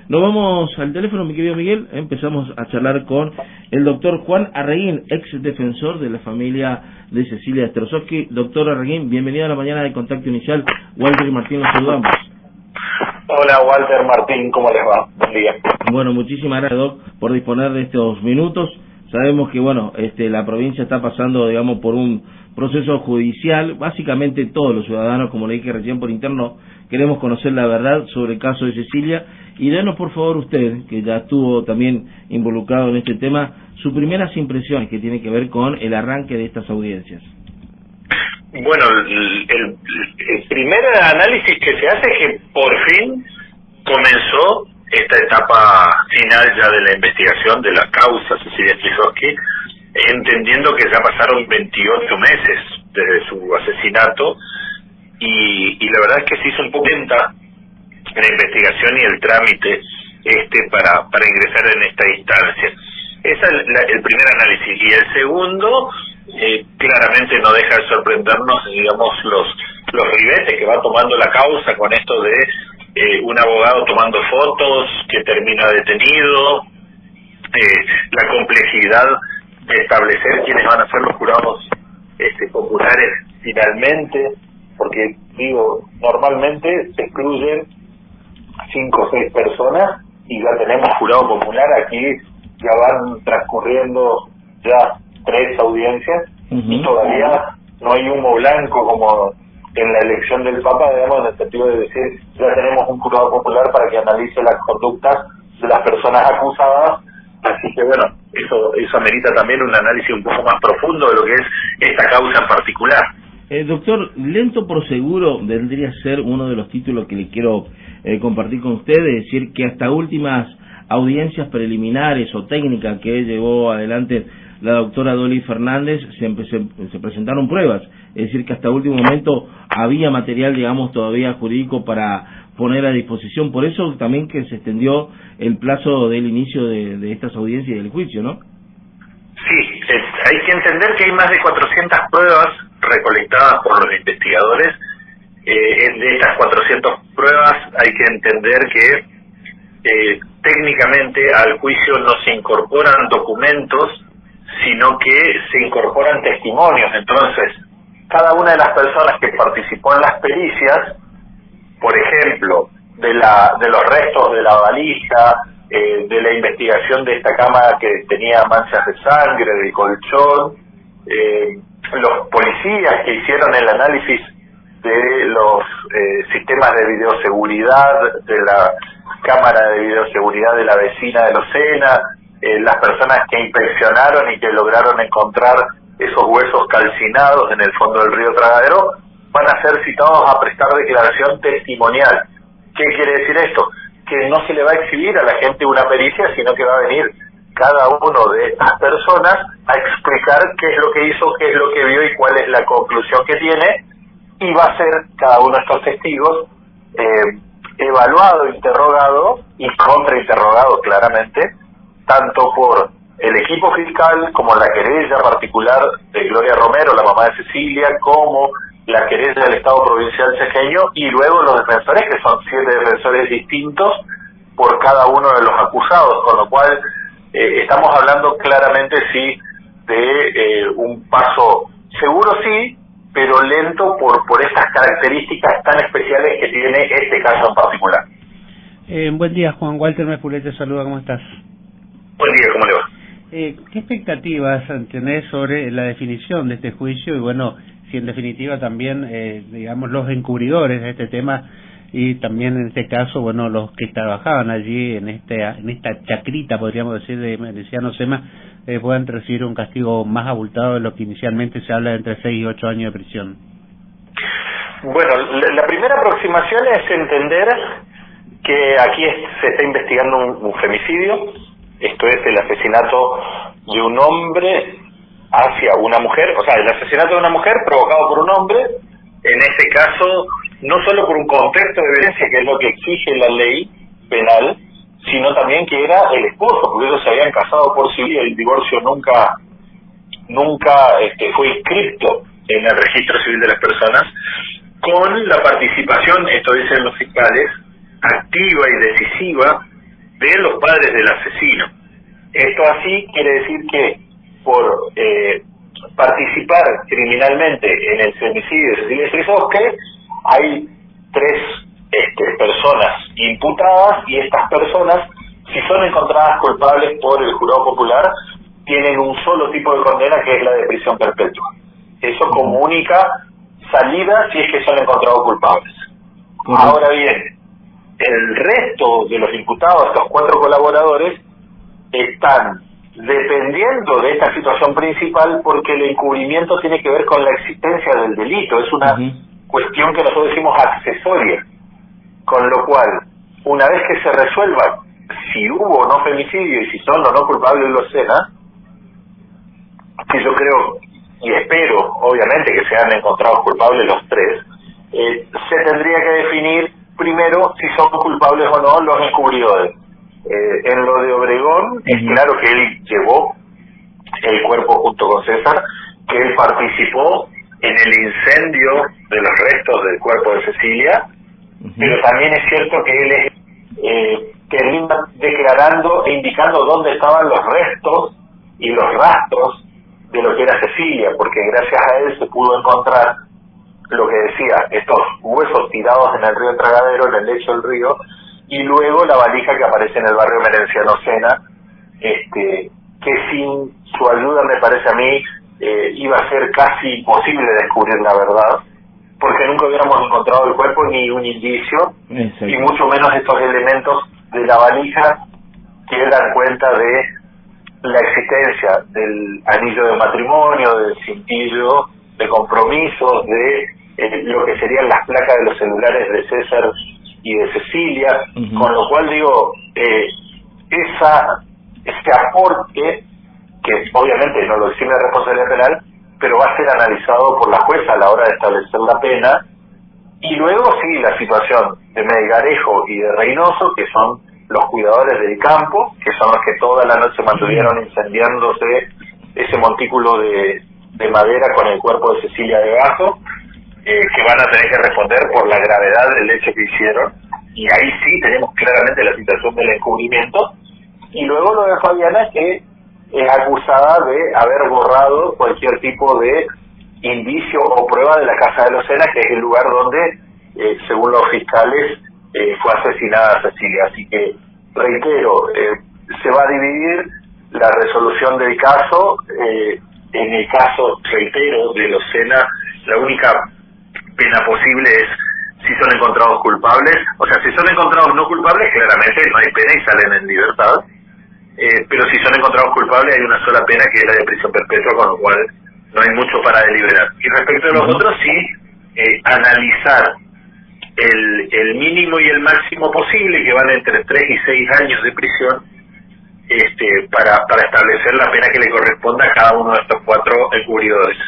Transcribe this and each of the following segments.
Nos vamos al teléfono, mi querido Miguel. Empezamos a charlar con el doctor Juan Arreguín, ex defensor de la familia de Cecilia Strossowski. Doctor Arreguín, bienvenido a la mañana de Contacto Inicial. Walter y Martín, los saludamos. Hola Walter, Martín, ¿cómo les va? Buen día. Bueno, muchísimas gracias, Doc, por disponer de estos minutos. Sabemos que, la provincia está pasando, por un proceso judicial. Básicamente todos los ciudadanos, como le dije recién por interno, queremos conocer la verdad sobre el caso de Cecilia. Y denos, por favor, usted, que ya estuvo también involucrado en este tema, sus primeras impresiones que tiene que ver con el arranque de estas audiencias. Bueno, el primer análisis que se hace es que por fin comenzó esta etapa final ya de la investigación de la causa Cecilia Strossowski, entendiendo que ya pasaron 28 meses desde su asesinato y la verdad es que se hizo un poco lenta la investigación y el trámite para ingresar en esta instancia. Ese es el primer análisis. Y el segundo, claramente no deja de sorprendernos, los ribetes que va tomando la causa con esto de un abogado tomando fotos que termina detenido, la complejidad de establecer quiénes van a ser los jurados populares finalmente, porque normalmente se excluyen 5 o 6 personas y ya tenemos jurado popular. Aquí ya van transcurriendo ya 3 audiencias y todavía no hay humo blanco como en la elección del Papa, en el sentido de decir ya tenemos un jurado popular para que analice las conductas de las personas acusadas. Así que eso amerita también un análisis un poco más profundo de lo que es esta causa en particular. Doctor, lento por seguro vendría a ser uno de los títulos que le quiero compartir con usted, es decir, que hasta últimas audiencias preliminares o técnicas que llevó adelante la doctora Dolly Fernández se presentaron pruebas, es decir, que hasta último momento había material, todavía jurídico para poner a disposición. Por eso también que se extendió el plazo del inicio de estas audiencias y del juicio, ¿no? Sí, hay que entender que hay más de 400 pruebas recolectadas por los investigadores. De estas 400 pruebas hay que entender que técnicamente al juicio no se incorporan documentos, sino que se incorporan testimonios. Entonces, cada una de las personas que participó en las pericias, por ejemplo, de los restos de la valija, de la investigación de esta cama que tenía manchas de sangre, del colchón, los policías que hicieron el análisis de los sistemas de videoseguridad, de la cámara de videoseguridad de la vecina de Locena, las personas que inspeccionaron y que lograron encontrar esos huesos calcinados en el fondo del río Tragadero, van a ser citados a prestar declaración testimonial. ¿Qué quiere decir esto? Que no se le va a exhibir a la gente una pericia, sino que va a venir cada uno de estas personas a explicar qué es lo que hizo, qué es lo que vio y cuál es la conclusión que tiene, y va a ser cada uno de estos testigos evaluado, interrogado y contrainterrogado claramente, tanto por el equipo fiscal como la querella particular de Gloria Romero, la mamá de Cecilia, como la querella del Estado Provincial Cejeño, y luego los defensores, que son 7 defensores distintos por cada uno de los acusados, con lo cual estamos hablando claramente sí de un paso seguro, sí, pero lento por estas características tan especiales que tiene este caso en particular. Buen día, Juan. Walter Mespulé te saluda, ¿cómo estás? Buen día, ¿cómo le va? ¿Qué expectativas tenés sobre la definición de este juicio y si en definitiva también, los encubridores de este tema y también en este caso, los que trabajaban allí en esta chacrita, podríamos decir, de Meliciano Sema, puedan recibir un castigo más abultado de lo que inicialmente se habla de entre 6 y 8 años de prisión? Bueno, la primera aproximación es entender que aquí se está investigando un femicidio. Esto es el asesinato de un hombre hacia una mujer, el asesinato de una mujer provocado por un hombre, en este caso, no solo por un contexto de violencia, que es lo que exige la ley penal, sino también que era el esposo, porque ellos se habían casado por civil y el divorcio nunca fue inscripto en el registro civil de las personas, con la participación, esto dicen los fiscales, activa y decisiva de los padres del asesino. Esto así quiere decir que por participar criminalmente en el femicidio de Cecilia Strisowski hay 3 personas imputadas, y estas personas, si son encontradas culpables por el jurado popular, tienen un solo tipo de condena, que es la de prisión perpetua. Eso como única salida si es que son encontrados culpables. Ahora bien, el resto de los imputados, estos 4 colaboradores, están dependiendo de esta situación principal, porque el encubrimiento tiene que ver con la existencia del delito, es una cuestión que nosotros decimos accesoria, con lo cual, una vez que se resuelva si hubo o no femicidio y si son o no culpables los SENA, que yo creo y espero, obviamente, que sean encontrados culpables los 3, se tendría que definir primero si son culpables o no los encubridores. En lo de Obregón, es claro que él llevó el cuerpo junto con César, que él participó en el incendio de los restos del cuerpo de Cecilia, pero también es cierto que él termina declarando e indicando dónde estaban los restos y los rastros de lo que era Cecilia, porque gracias a él se pudo encontrar lo que decía, estos huesos tirados en el río Tragadero, en el lecho del río, y luego la valija que aparece en el barrio Merenciano Sena, que sin su ayuda, me parece a mí, iba a ser casi imposible descubrir la verdad, porque nunca hubiéramos encontrado el cuerpo ni un indicio, y mucho menos estos elementos de la valija que dan cuenta de la existencia del anillo de matrimonio, del cintillo de compromisos, de lo que serían las placas de los celulares de César y de Cecilia, con lo cual digo, ese aporte, que obviamente no lo exime de responsabilidad penal, pero va a ser analizado por la jueza a la hora de establecer la pena, y luego sí la situación de Melgarejo y de Reynoso, que son los cuidadores del campo, que son los que toda la noche mantuvieron incendiándose ese montículo de madera con el cuerpo de Cecilia debajo, que van a tener que responder por la gravedad del hecho que hicieron, y ahí sí tenemos claramente la situación del encubrimiento. Y luego lo de Fabiana, que es acusada de haber borrado cualquier tipo de indicio o prueba de la casa de los Sena, que es el lugar donde, según los fiscales, fue asesinada Cecilia. Así que, reitero, se va a dividir la resolución del caso. En el caso, reitero, de los Sena, la única pena posible es si son encontrados culpables. O sea, si son encontrados no culpables, claramente no hay pena y salen en libertad. Pero si son encontrados culpables, hay una sola pena, que es la de prisión perpetua, con lo cual no hay mucho para deliberar. Y respecto a los otros, sí, analizar el mínimo y el máximo posible, que van entre 3 y 6 años de prisión, para establecer la pena que le corresponda a cada uno de estos 4 encubridores.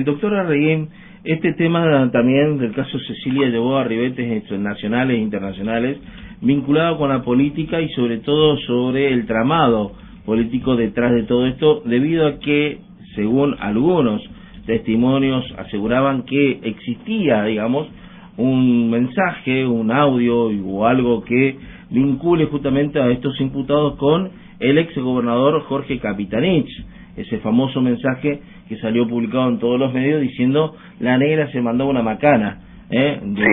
Doctor Arreguín, este tema también del caso Cecilia llevó a ribetes nacionales e internacionales, vinculado con la política y sobre todo sobre el tramado político detrás de todo esto, debido a que, según algunos testimonios, aseguraban que existía, digamos, un mensaje, un audio o algo que vincule justamente a estos imputados con el ex gobernador Jorge Capitanich, ese famoso mensaje que salió publicado en todos los medios diciendo la negra se mandó una macana,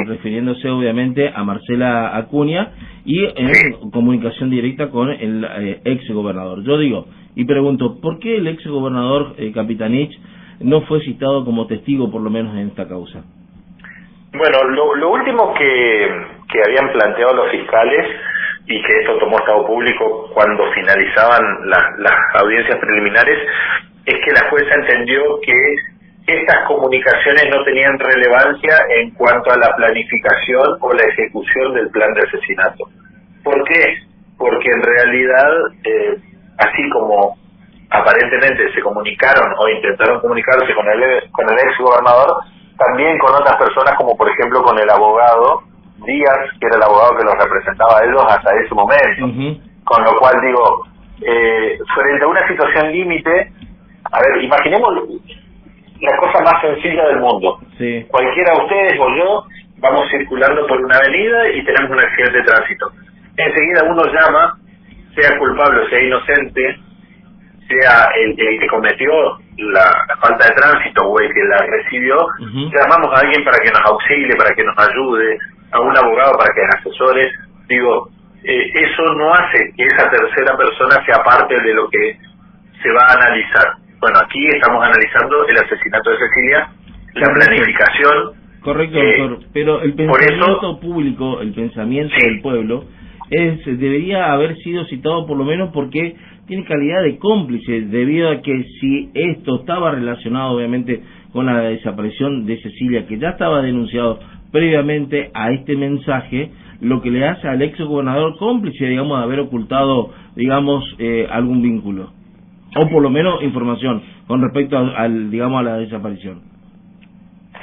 refiriéndose obviamente a Marcela Acuña y en comunicación directa con el ex gobernador. Yo digo y pregunto, ¿por qué el ex gobernador Capitanich no fue citado como testigo, por lo menos en esta causa? Bueno, lo último que habían planteado los fiscales, y que esto tomó estado público cuando finalizaban las audiencias preliminares, es que la jueza entendió que estas comunicaciones no tenían relevancia en cuanto a la planificación o la ejecución del plan de asesinato. ¿Por qué? Porque en realidad, así como aparentemente se comunicaron o intentaron comunicarse con el ex gobernador, también con otras personas, como por ejemplo con el abogado Díaz, que era el abogado que los representaba a ellos hasta ese momento. Con lo cual digo, frente a una situación límite, a ver, imaginemos la cosa más sencilla del mundo. Cualquiera de ustedes o yo vamos circulando por una avenida y tenemos un accidente de tránsito. Enseguida uno llama sea culpable o sea inocente, sea el que cometió la falta de tránsito o el que la recibió, llamamos a alguien para que nos auxilie, para que nos ayude, a un abogado para que nos asesore. Digo, eso no hace que esa tercera persona sea parte de lo que se va a analizar. Bueno, aquí estamos analizando el asesinato de Cecilia, la planificación. Correcto, doctor, pero el pensamiento público, el pensamiento del pueblo, debería haber sido citado por lo menos porque tiene calidad de cómplice, debido a que si esto estaba relacionado obviamente con la desaparición de Cecilia, que ya estaba denunciado previamente a este mensaje, lo que le hace al ex gobernador cómplice, digamos, de haber ocultado, digamos, algún vínculo, o por lo menos información con respecto digamos, a la desaparición.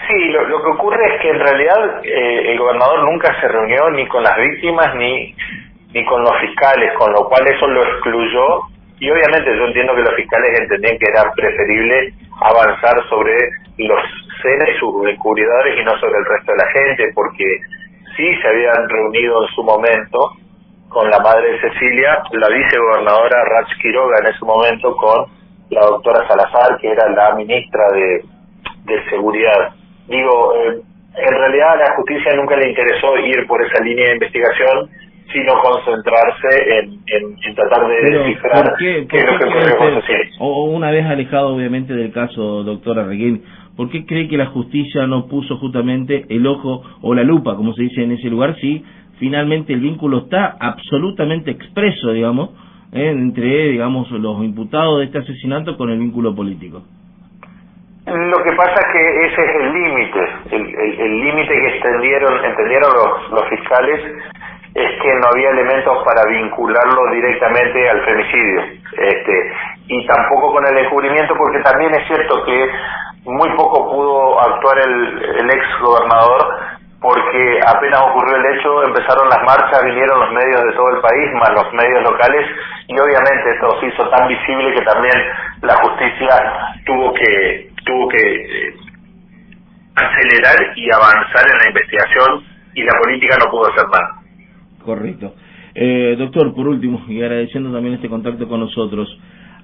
Sí, lo que ocurre es que en realidad el gobernador nunca se reunió ni con las víctimas ni con los fiscales, con lo cual eso lo excluyó, y obviamente yo entiendo que los fiscales entendían que era preferible avanzar sobre los cenes y sus encubridores y no sobre el resto de la gente, porque sí se habían reunido en su momento con la madre de Cecilia, la vicegobernadora Rach Quiroga en ese momento, con la doctora Salazar, que era la ministra de Seguridad. Digo, en realidad a la justicia nunca le interesó ir por esa línea de investigación, sino concentrarse en tratar de descifrar qué es lo que ocurrió con Cecilia. O una vez alejado obviamente del caso, doctora Reguín, ¿por qué cree que la justicia no puso justamente el ojo o la lupa, como se dice en ese lugar, si finalmente el vínculo está absolutamente expreso, digamos, entre, digamos, los imputados de este asesinato con el vínculo político? Lo que pasa es que ese es el límite, el límite que entendieron los fiscales es que no había elementos para vincularlo directamente al femicidio, y tampoco con el encubrimiento, porque también es cierto que muy poco pudo actuar el ex gobernador, porque apenas ocurrió el hecho empezaron las marchas, vinieron los medios de todo el país, más los medios locales, y obviamente esto se hizo tan visible que también la justicia tuvo que acelerar y avanzar en la investigación, y la política no pudo hacer nada. Correcto. Doctor, por último, y agradeciendo también este contacto con nosotros,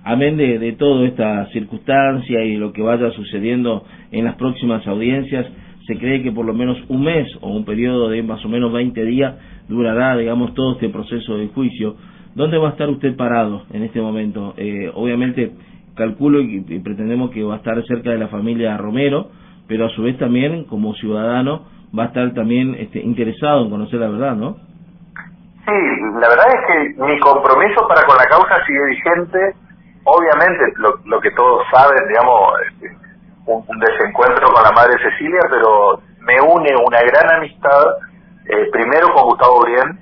amén de toda esta circunstancia y lo que vaya sucediendo en las próximas audiencias, se cree que por lo menos un mes o un periodo de más o menos 20 días durará, digamos, todo este proceso de juicio. ¿Dónde va a estar usted parado en este momento? Obviamente, calculo y pretendemos que va a estar cerca de la familia Romero, pero a su vez también, como ciudadano, va a estar también interesado en conocer la verdad, ¿no? Sí, la verdad es que mi compromiso para con la causa sigue vigente. Obviamente, lo que todos saben, digamos, un desencuentro con la madre Cecilia, pero me une una gran amistad, primero con Gustavo Brien,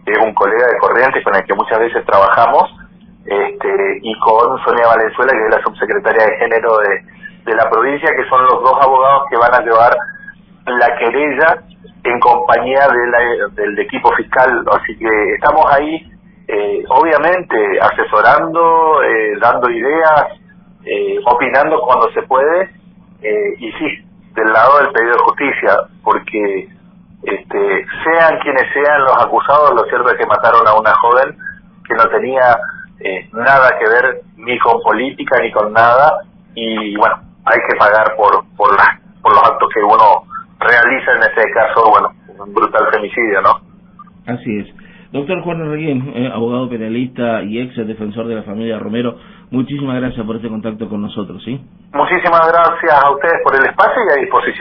que es un colega de Corrientes con el que muchas veces trabajamos, y con Sonia Valenzuela, que es la subsecretaria de Género de la provincia, que son los dos abogados que van a llevar la querella en compañía del equipo fiscal. Así que estamos ahí, obviamente, asesorando, dando ideas, opinando cuando se puede, y sí, del lado del pedido de justicia, porque sean quienes sean los acusados, lo cierto es que mataron a una joven que no tenía nada que ver ni con política ni con nada, y bueno, hay que pagar por los actos que uno realiza, en este caso, bueno, un brutal femicidio, ¿no? Así es. Doctor Juan Reguín, abogado penalista y ex defensor de la familia Romero, muchísimas gracias por este contacto con nosotros, ¿sí? Muchísimas gracias a ustedes por el espacio y a disposición.